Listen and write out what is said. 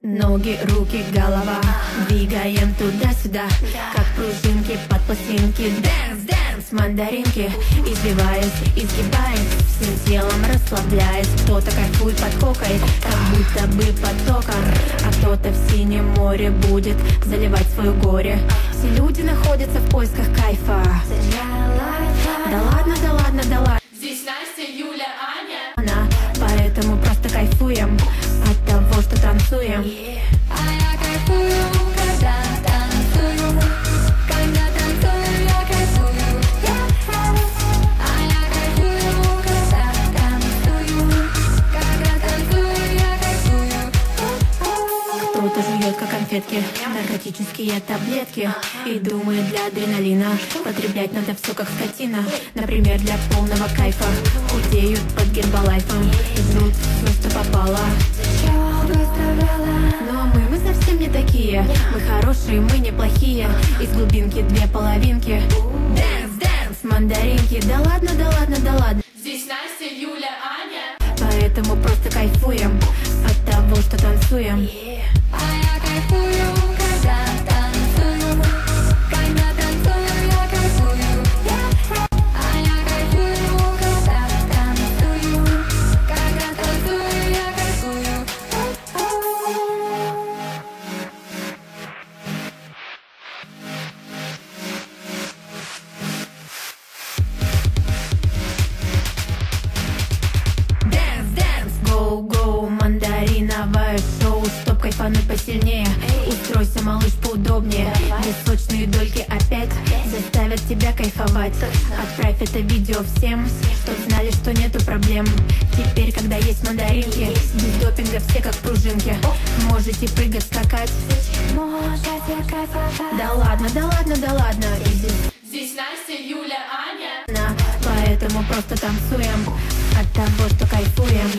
Ноги, руки, голова, двигаем туда-сюда, как пружинки под пластинки. Дэнс, дэнс, мандаринки, избиваясь, изгибаясь, всем телом расслабляясь. Кто-то кайфует под кокой, как будто бы потоком, а кто-то в синем море будет заливать свое горе. Все люди находятся в поисках кайфа. Да ладно, да ладно, да ладно. Здесь Настя, Юля, Аня. Поэтому просто кайфуем от того, что танцуем. А я кайфую, когда танцую. Когда танцую, я кайфую. А я кайфую, когда танцую. Когда танцую, я кайфую. Кто-то жует, как конфетки, наркотические таблетки, и думает, для адреналина потреблять надо все как скотина. Например, для полного кайфа худеют под гербалайфом, жрут все, что попало. Но мы совсем не такие. Мы хорошие, мы неплохие. Из глубинки две половинки. Дэнс, дэнс, мандаринки. Да ладно, да ладно, да ладно. Здесь Настя, Юля, Аня. Поэтому просто кайфуем от того, что танцуем. А я кайфую, когда танцую. Когда танцую, я кайфую. А я кайфую, когда танцую. Когда танцую, я кайфую. Дэнс, дэнс, гоу, гоу, мандариновое шоу. Чтоб кайфануть посильнее, устройся, малыш, поудобнее. Песочные дольки опять заставят тебя кайфовать. Отправь это видео всем, чтоб знали, что нету проблем. Теперь, когда есть мандаринки, без допинга все как пружинки. Можете прыгать, скакать. Можете кайфовать. Да ладно, да ладно, да ладно. И Здесь Настя, Юля, Аня. поэтому просто танцуем от того, что кайфуем.